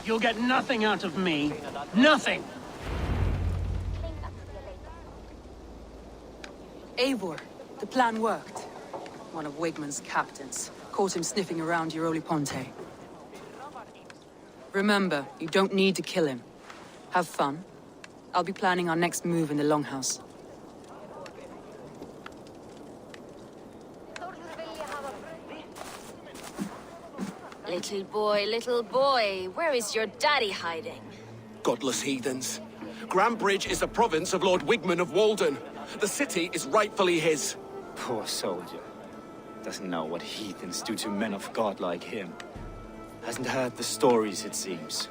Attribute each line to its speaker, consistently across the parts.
Speaker 1: You'll get nothing out of me. Nothing!
Speaker 2: Eivor, the plan worked. One of Wigmund's captains caught him sniffing around Ely Ponte. Remember, you don't need to kill him. Have fun. I'll be planning our next move in the Longhouse.
Speaker 3: Little boy, where is your daddy hiding?
Speaker 4: Godless heathens. Grantebridge is a province of Lord Wigmund of Walden. The city is rightfully his.
Speaker 5: Poor soldier. Doesn't know what heathens do to men of God like him. Hasn't heard the stories, it seems.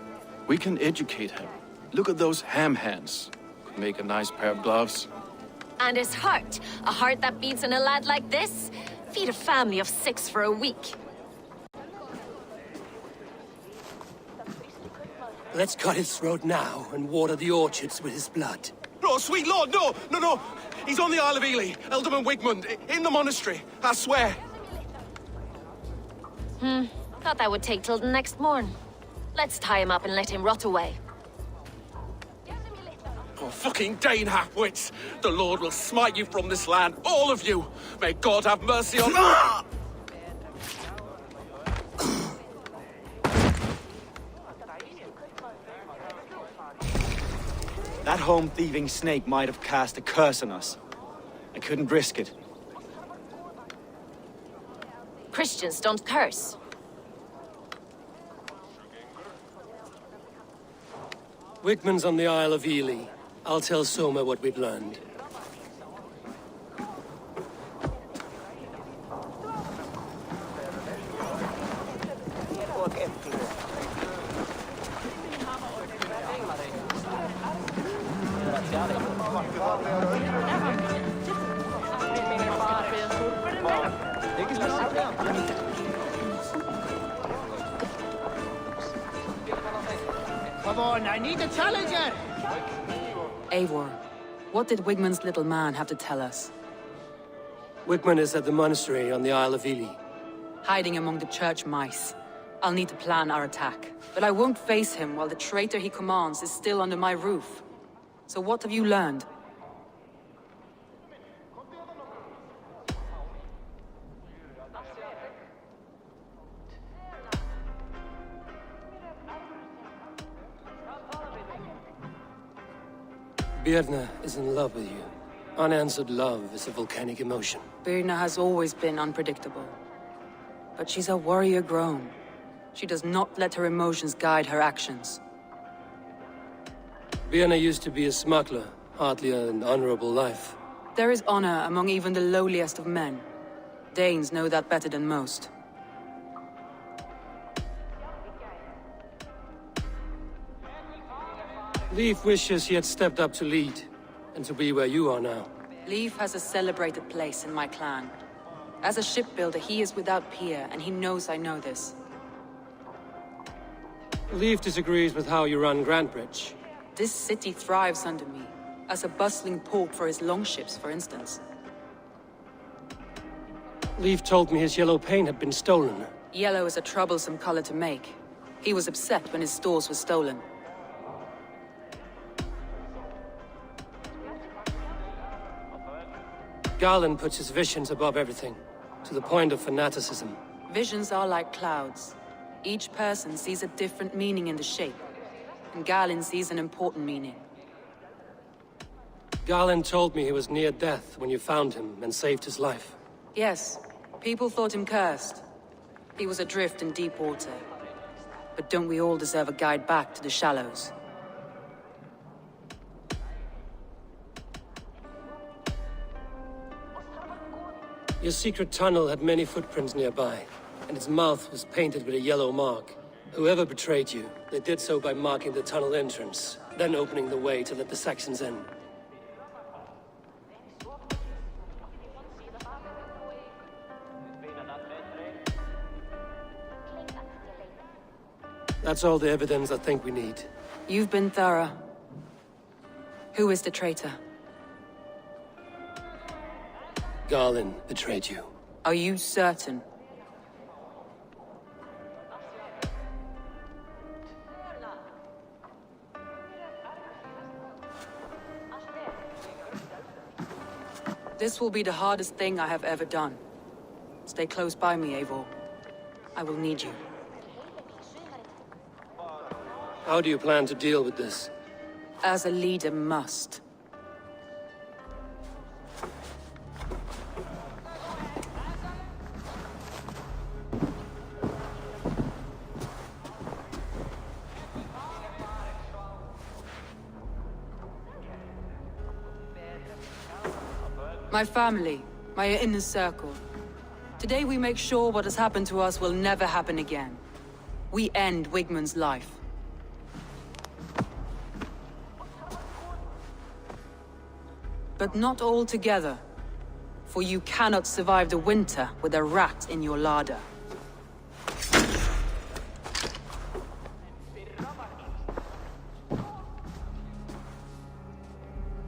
Speaker 6: We can educate him. Look at those ham hands. Could make a nice pair of gloves.
Speaker 3: And his heart. A heart that beats in a lad like this? Feed a family of 6 for a week.
Speaker 7: Let's cut his throat now and water the orchards with his blood.
Speaker 4: Oh, sweet lord, no! He's on the Isle of Ely, Ealdorman Wigmund, in the monastery, I swear.
Speaker 3: Thought that would take till the next morn. Let's tie him up and let him rot away.
Speaker 4: Oh, fucking Dane half-wits! The Lord will smite you from this land, all of you! May God have mercy on...
Speaker 5: That home-thieving snake might have cast a curse on us. I couldn't risk it.
Speaker 3: Christians don't curse.
Speaker 7: Wigmund's on the Isle of Ely. I'll tell Soma what we've learned.
Speaker 1: Come on, I need a challenger!
Speaker 2: Eivor, what did Wigmund's little man have to tell us?
Speaker 7: Wigmund is at the monastery on the Isle of Ely.
Speaker 2: Hiding among the church mice. I'll need to plan our attack. But I won't face him while the traitor he commands is still under my roof. So what have you learned?
Speaker 7: Biara is in love with you. Unanswered love is a volcanic emotion.
Speaker 2: Biara has always been unpredictable. But she's a warrior grown. She does not let her emotions guide her actions.
Speaker 7: Biara used to be a smuggler, hardly an honorable life.
Speaker 2: There is honor among even the lowliest of men. Danes know that better than most.
Speaker 7: Leif wishes he had stepped up to lead, and to be where you are now.
Speaker 2: Leif has a celebrated place in my clan. As a shipbuilder, he is without peer, and he knows I know this.
Speaker 7: Leif disagrees with how you run Grantebridge.
Speaker 2: This city thrives under me, as a bustling port for his longships, for instance.
Speaker 7: Leif told me his yellow paint had been stolen.
Speaker 2: Yellow is a troublesome color to make. He was upset when his stores were stolen.
Speaker 7: Galinn puts his visions above everything, to the point of fanaticism.
Speaker 2: Visions are like clouds. Each person sees a different meaning in the shape, and Galinn sees an important meaning.
Speaker 7: Galinn told me he was near death when you found him and saved his life.
Speaker 2: Yes, people thought him cursed. He was adrift in deep water. But don't we all deserve a guide back to the shallows?
Speaker 7: Your secret tunnel had many footprints nearby, and its mouth was painted with a yellow mark. Whoever betrayed you, they did so by marking the tunnel entrance, then opening the way to let the Saxons in. That's all the evidence I think we need.
Speaker 2: You've been thorough. Who is the traitor?
Speaker 7: Galinn betrayed you.
Speaker 2: Are you certain? This will be the hardest thing I have ever done. Stay close by me, Eivor. I will need you.
Speaker 7: How do you plan to deal with this?
Speaker 2: As a leader must. My family, my inner circle. Today we make sure what has happened to us will never happen again. We end Wigmund's life. But not all together. For you cannot survive the winter with a rat in your larder.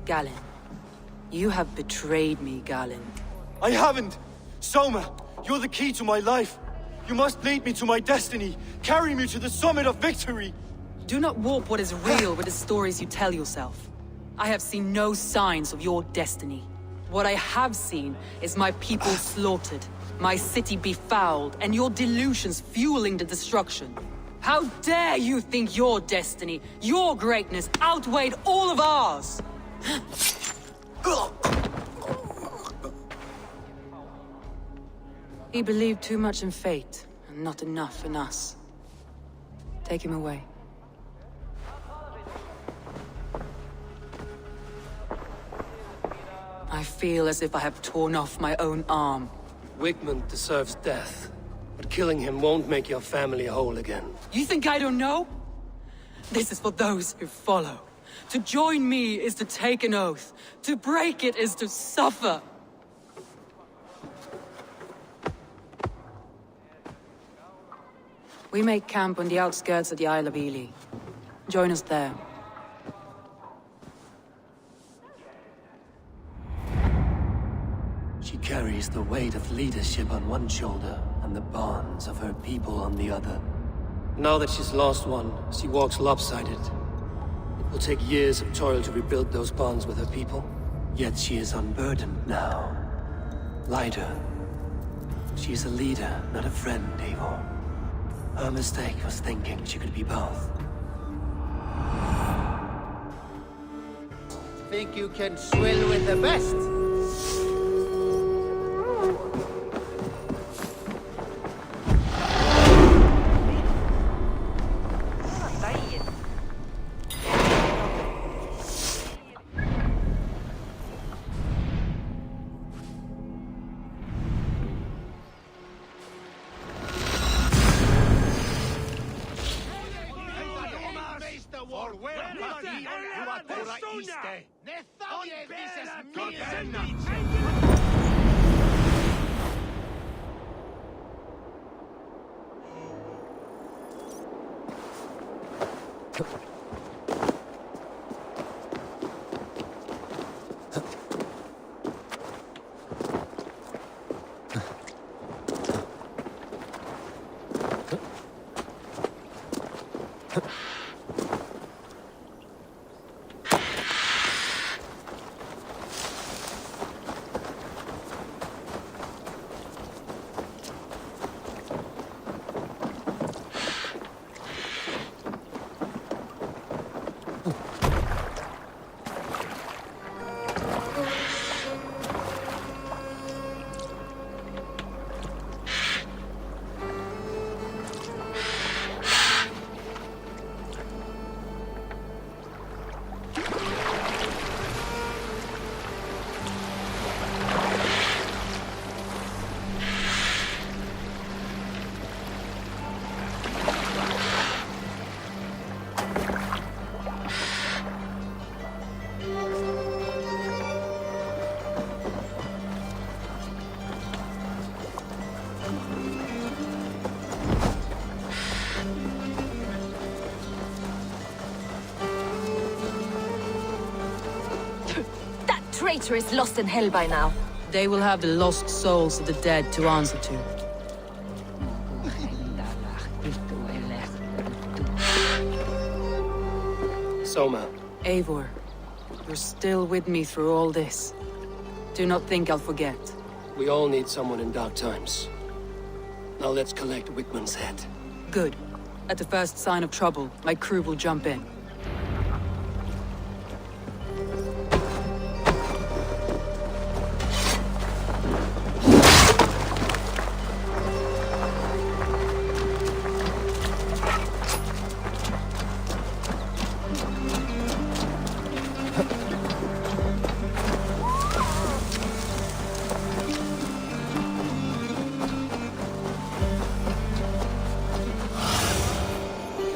Speaker 2: Galinn. You have betrayed me, Galinn.
Speaker 5: I haven't! Soma, you're the key to my life. You must lead me to my destiny. Carry me to the summit of victory.
Speaker 2: Do not warp what is real with the stories you tell yourself. I have seen no signs of your destiny. What I have seen is my people slaughtered, my city befouled, and your delusions fueling the destruction. How dare you think your destiny, your greatness, outweighed all of ours? He believed too much in fate, and not enough in us. Take him away. I feel as if I have torn off my own arm.
Speaker 7: Wigmund deserves death, but killing him won't make your family whole again.
Speaker 2: You think I don't know? This is for those who follow. To join me is to take an oath. To break it is to suffer. We make camp on the outskirts of the Isle of Ely. Join us there.
Speaker 7: She carries the weight of leadership on one shoulder and the bonds of her people on the other. Now that she's lost one, she walks lopsided. It will take years of toil to rebuild those bonds with her people. Yet she is unburdened now. Lighter. She is a leader, not a friend, Eivor. Her mistake was thinking she could be both.
Speaker 1: Think you can swill with the best?
Speaker 3: Traitor is lost in hell by now.
Speaker 2: They will have the lost souls of the dead to answer to.
Speaker 7: Soma.
Speaker 2: Eivor, you're still with me through all this. Do not think I'll forget.
Speaker 7: We all need someone in dark times. Now let's collect Wigmund's head.
Speaker 2: Good. At the first sign of trouble, my crew will jump in.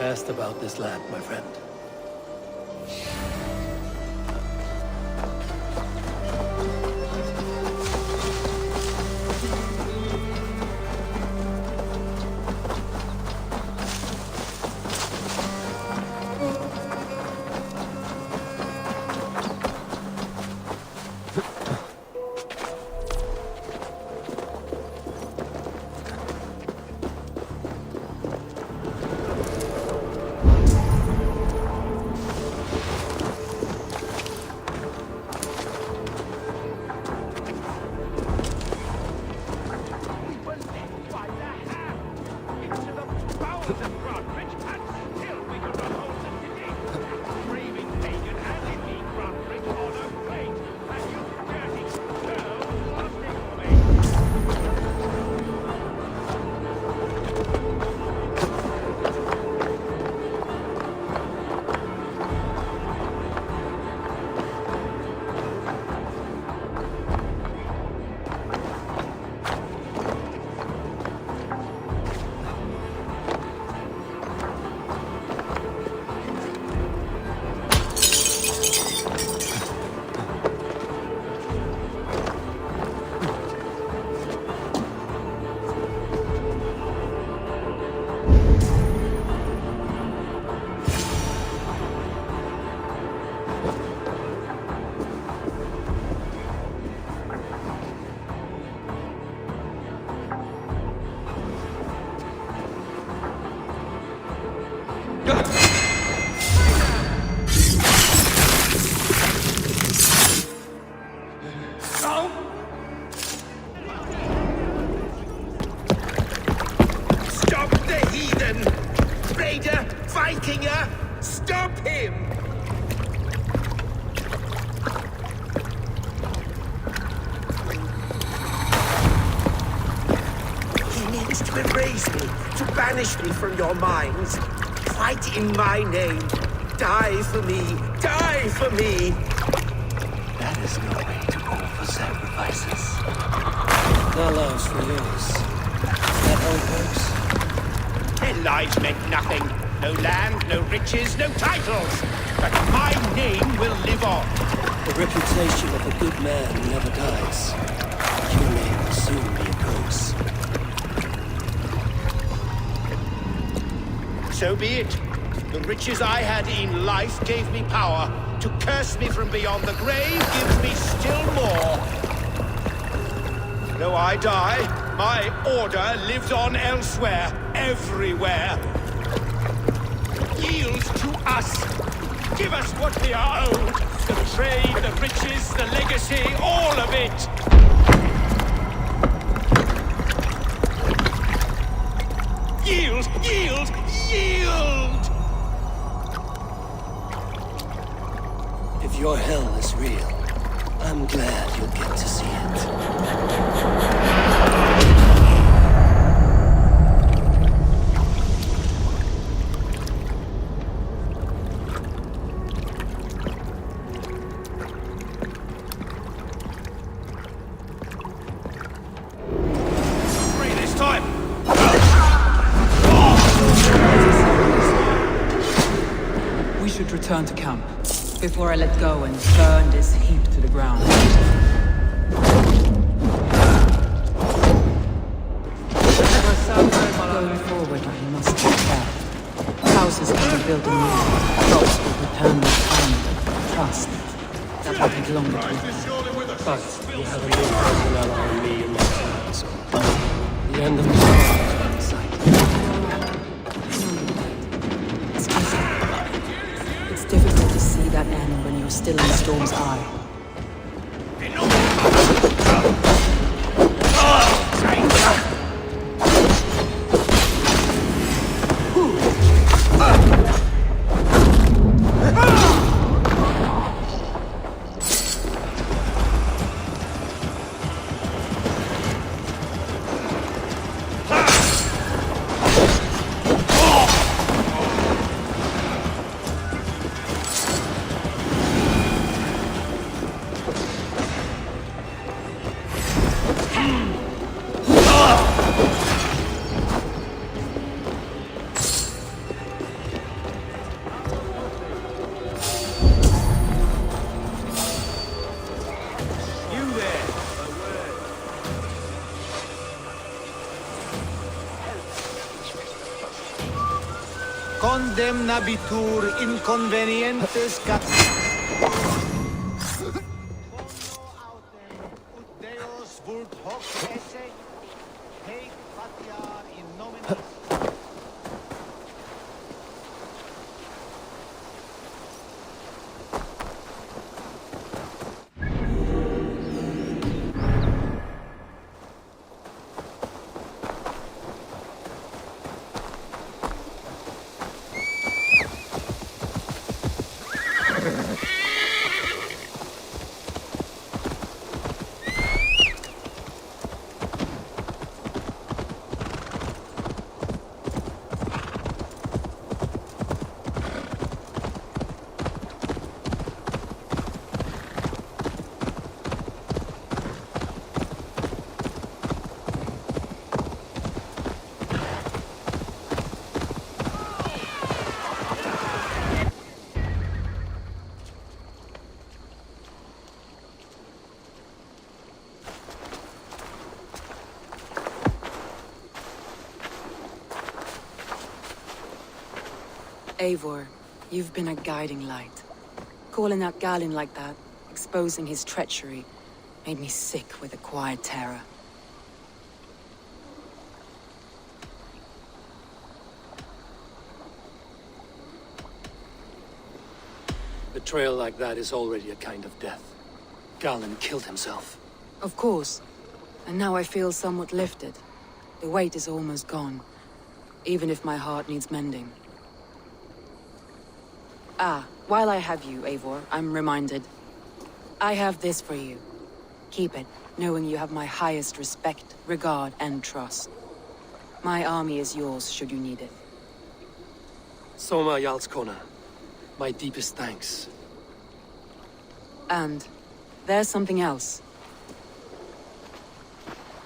Speaker 7: Asked about this land, my friend.
Speaker 8: To erase me, to banish me from your minds. Fight in my name. Die for me. Die for me.
Speaker 9: That is no way to call for sacrifices.
Speaker 7: Our lives for yours. Is that how it works?
Speaker 8: Their lives meant nothing. No land, no riches, no titles. But my name will live on.
Speaker 7: The reputation of a good man never dies. Your name will soon be a curse.
Speaker 8: So be it. The riches I had in life gave me power. To curse me from beyond the grave gives me still more. Though I die, my order lives on elsewhere, everywhere. Yield to us. Give us what we are owed. The trade, the riches, the legacy, all of it. Yield! Yield! Yield!
Speaker 7: If your hell is real, I'm glad you'll get to see it.
Speaker 2: Return to camp, before I let go and burn this heap to the ground. Going forward, I must be careful. Houses can be built anew. Crops will return with time. Trust. That will take longer to repair.
Speaker 7: But you have a new person ally in me and my plans. The end of the story is in sight.
Speaker 2: It's difficult to see that end when you're still in the storm's eye.
Speaker 1: condemnabitur inconvenientes cat. Deus vult hoc esse, heic patiar in nominis.
Speaker 2: Eivor, you've been a guiding light. Calling out Galinn like that, exposing his treachery, made me sick with a quiet terror.
Speaker 7: Betrayal like that is already a kind of death. Galinn killed himself.
Speaker 2: Of course. And now I feel somewhat lifted. The weight is almost gone, even if my heart needs mending. Ah, while I have you, Eivor, I'm reminded. I have this for you. Keep it, knowing you have my highest respect, regard, and trust. My army is yours, should you need it.
Speaker 7: Soma Jarlskona, my deepest thanks.
Speaker 2: And there's something else.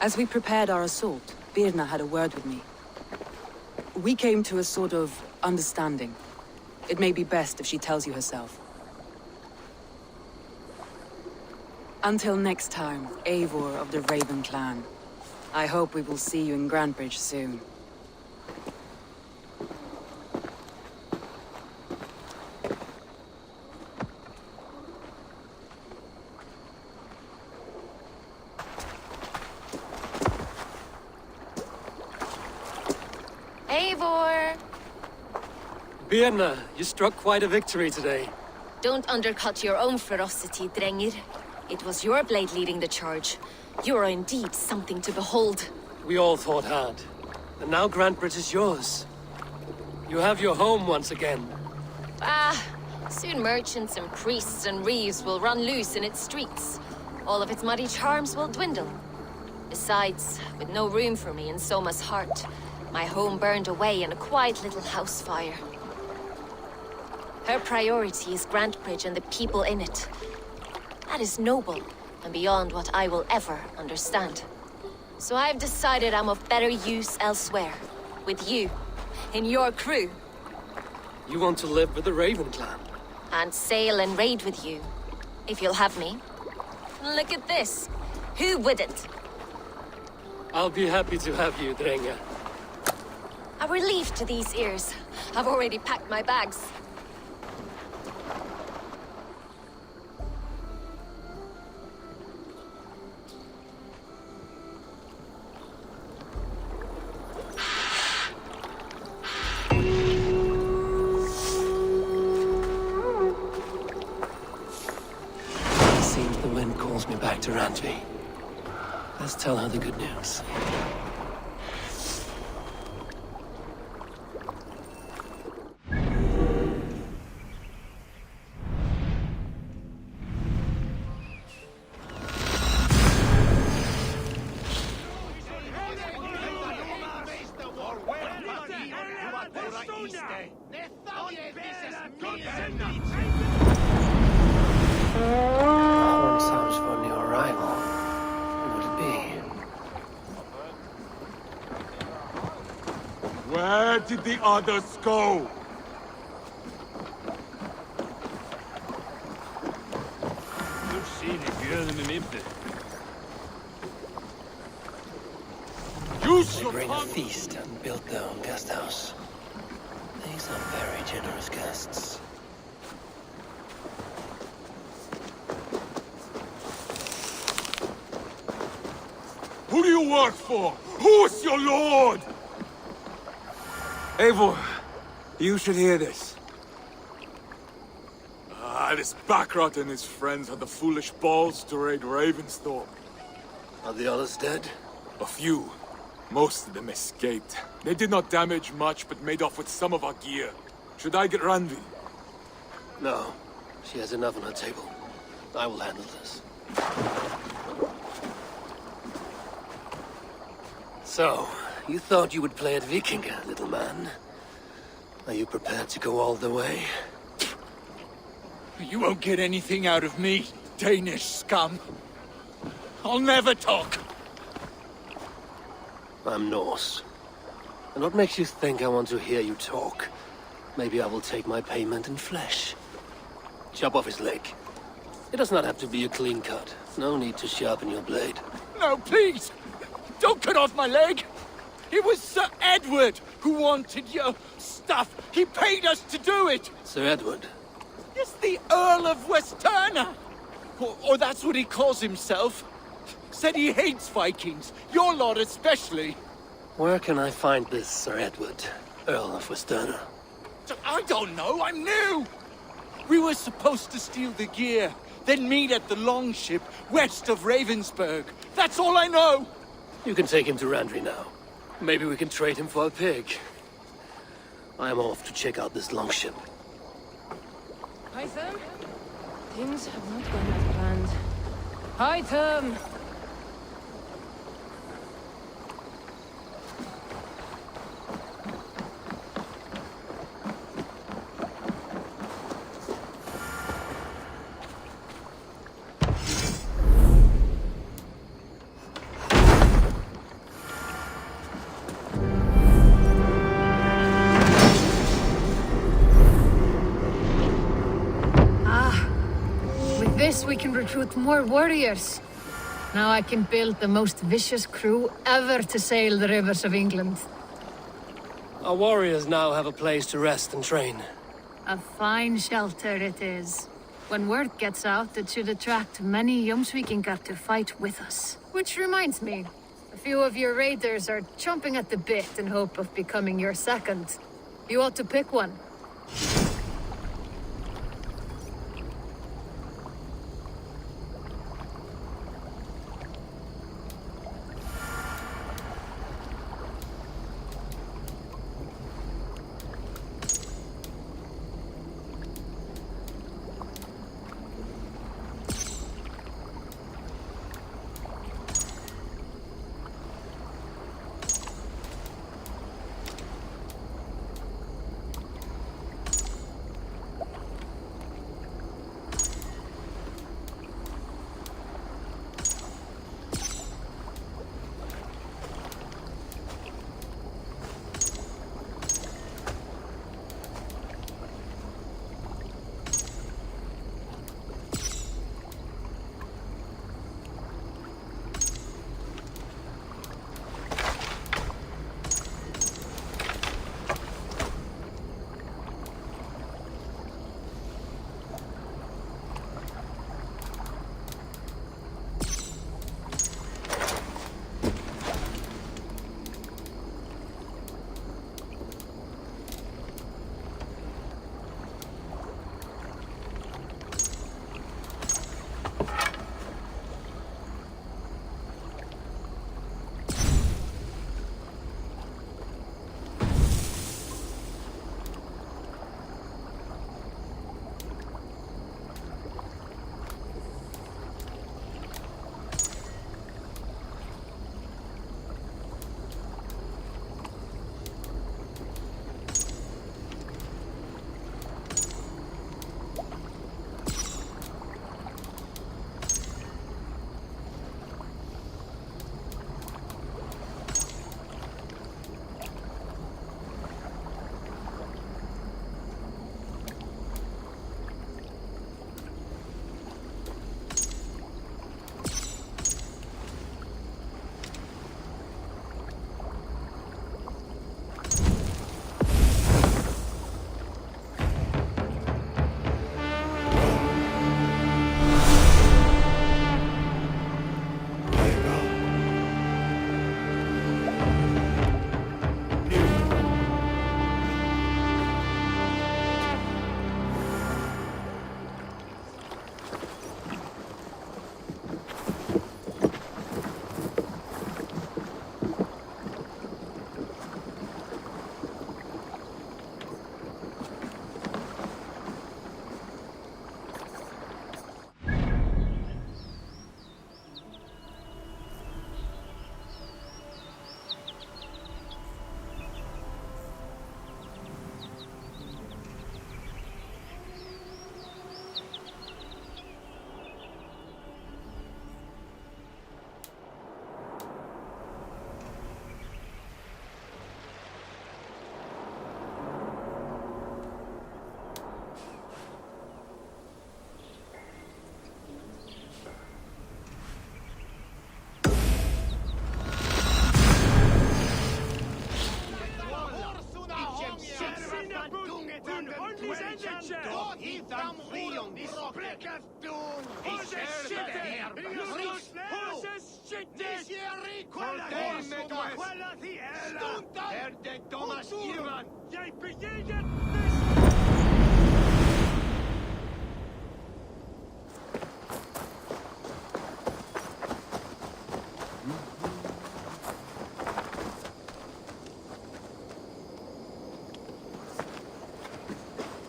Speaker 2: As we prepared our assault, Birna had a word with me. We came to a sort of understanding. It may be best if she tells you herself. Until next time, Eivor of the Raven Clan. I hope we will see you in Grantebridge soon.
Speaker 3: Eivor!
Speaker 7: Birna, you struck quite a victory today.
Speaker 3: Don't undercut your own ferocity, Drengir. It was your blade leading the charge. You are indeed something to behold.
Speaker 7: We all fought hard. And now Grantebridge is yours. You have your home once again.
Speaker 3: Soon merchants and priests and reeves will run loose in its streets. All of its muddy charms will dwindle. Besides, with no room for me in Soma's heart, my home burned away in a quiet little house fire. Her priority is Grantebridge and the people in it. That is noble, and beyond what I will ever understand. So I've decided I'm of better use elsewhere. With you, in your crew.
Speaker 7: You want to live with the Raven Clan?
Speaker 3: And sail and raid with you, if you'll have me. Look at this. Who wouldn't?
Speaker 7: I'll be happy to have you, Drengir.
Speaker 3: A relief to these ears. I've already packed my bags.
Speaker 7: Seems the wind calls me back to Randvi. Let's tell her the good news.
Speaker 10: Horn sounds for a new arrival. Who would it be?
Speaker 11: Where did the others go?
Speaker 10: They bring a feast and built their own guest house. They some very generous guests.
Speaker 11: Who do you work for? Who's your lord?
Speaker 12: Eivor, you should hear this.
Speaker 11: This Backrot and his friends had the foolish balls to raid Ravensthorpe.
Speaker 10: Are the others dead?
Speaker 11: A few. Most of them escaped. They did not damage much, but made off with some of our gear. Should I get Randvi?
Speaker 10: No. She has enough on her table. I will handle this. So, you thought you would play at Vikinga, little man. Are you prepared to go all the way?
Speaker 1: You won't get anything out of me, Danish scum. I'll never talk.
Speaker 10: I'm Norse. And what makes you think I want to hear you talk? Maybe I will take my payment in flesh. Chop off his leg. It does not have to be a clean cut. No need to sharpen your blade.
Speaker 1: No, please! Don't cut off my leg! It was Sir Edward who wanted your stuff. He paid us to do it!
Speaker 10: Sir Edward?
Speaker 1: It's the Earl of Westerna! Or that's what he calls himself. Said he hates Vikings, your lot especially.
Speaker 10: Where can I find this Sir Edward, Earl of Westerna?
Speaker 1: I don't know, I'm new! We were supposed to steal the gear, then meet at the longship west of Ravensburg. That's all I know!
Speaker 10: You can take him to Randvi now. Maybe we can trade him for a pig. I am off to check out this longship.
Speaker 13: Hytham? Things have not gone as planned. Hytham!
Speaker 14: We can recruit more warriors. Now I can build the most vicious crew ever to sail the rivers of England.
Speaker 7: Our warriors now have a place to rest and train.
Speaker 14: A fine shelter it is. When word gets out, it should attract many Jomsvikingar to fight with us. Which reminds me, a few of your raiders are chomping at the bit in hope of becoming your second. You ought to pick one.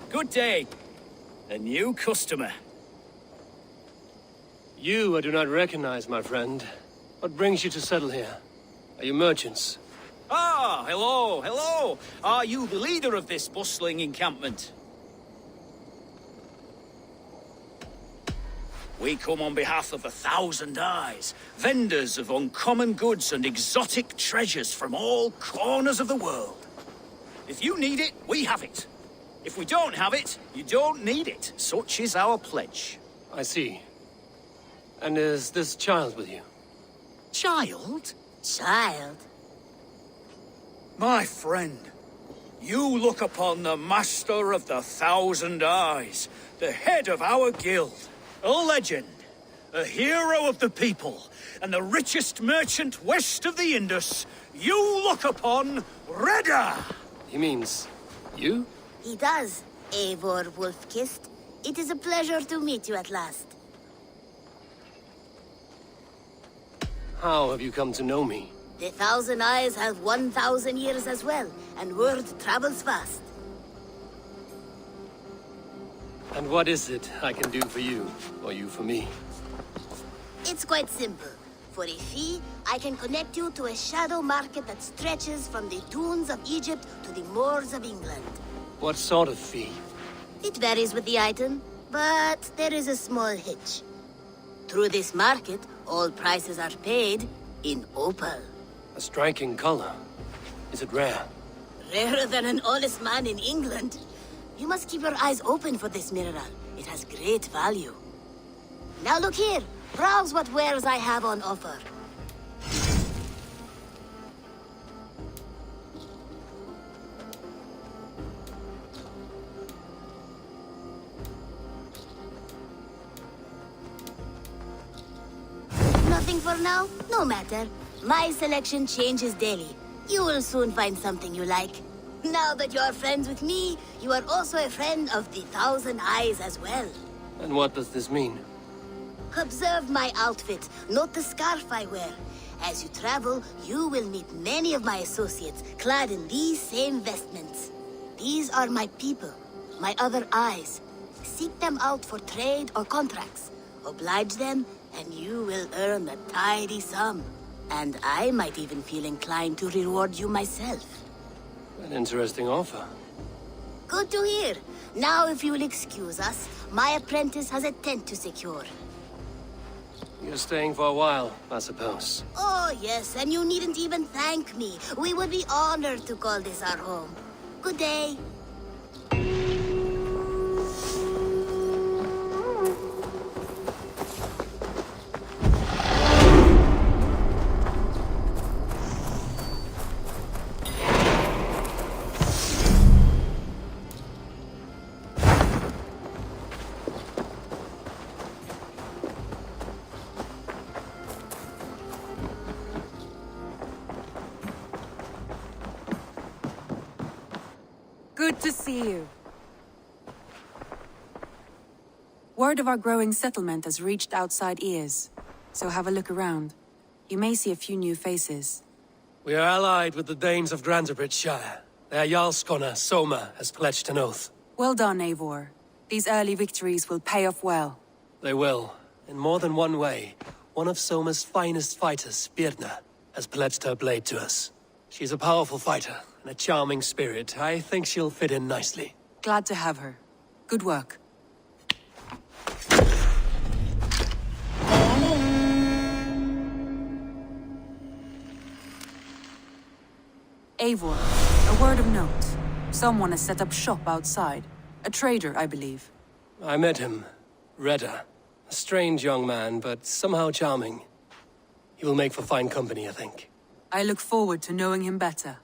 Speaker 15: Good day. A new customer.
Speaker 10: You I do not recognize, my friend. What brings you to settle here? Are you merchants?
Speaker 15: Ah, hello, hello. Are you the leader of this bustling encampment? We come on behalf of 1,000 Eyes, vendors of uncommon goods and exotic treasures from all corners of the world. If you need it, we have it. If we don't have it, you don't need it. Such is our pledge.
Speaker 10: I see. And is this child with you?
Speaker 15: Child?
Speaker 16: Child?
Speaker 15: My friend, you look upon the master of the 1,000 Eyes, the head of our guild, a legend, a hero of the people, and the richest merchant west of the Indus. You look upon Berada.
Speaker 10: He means you?
Speaker 16: He does, Eivor Wolf-Kissed. It is a pleasure to meet you at last.
Speaker 10: How have you come to know me?
Speaker 16: The 1,000 Eyes have 1,000 years as well, and word travels fast.
Speaker 10: And what is it I can do for you, or you for me?
Speaker 16: It's quite simple. For a fee, I can connect you to a shadow market that stretches from the dunes of Egypt to the moors of England.
Speaker 10: What sort of fee?
Speaker 16: It varies with the item, but there is a small hitch. Through this market, all prices are paid in opal.
Speaker 10: A striking color. Is it rare?
Speaker 16: Rarer than an honest man in England. You must keep your eyes open for this mineral. It has great value. Now look here. Browse what wares I have on offer. Nothing for now? No matter. My selection changes daily. You will soon find something you like. Now that you are friends with me, you are also a friend of the 1,000 Eyes as well.
Speaker 10: And what does this mean?
Speaker 16: Observe my outfit, note the scarf I wear. As you travel, you will meet many of my associates, clad in these same vestments. These are my people, my other eyes. Seek them out for trade or contracts. Oblige them, and you will earn a tidy sum. And I might even feel inclined to reward you myself.
Speaker 10: An interesting offer.
Speaker 16: Good to hear. Now, if you will excuse us, my apprentice has a tent to secure.
Speaker 10: You're staying for a while, I suppose.
Speaker 16: Oh, yes, and you needn't even thank me. We would be honored to call this our home. Good day.
Speaker 2: Good to see you. Word of our growing settlement has reached outside ears, so have a look around. You may see a few new faces.
Speaker 7: We are allied with the Danes of Grantebridge Shire. Their Jarlskona, Soma, has pledged an oath.
Speaker 2: Well done, Eivor. These early victories will pay off well.
Speaker 7: They will. In more than one way. One of Soma's finest fighters, Birna, has pledged her blade to us. She's a powerful fighter, and a charming spirit. I think she'll fit in nicely.
Speaker 2: Glad to have her. Good work. Eivor, a word of note. Someone has set up shop outside. A trader, I believe.
Speaker 7: I met him. Redda. A strange young man, but somehow charming. He will make for fine company, I think.
Speaker 2: I look forward to knowing him better.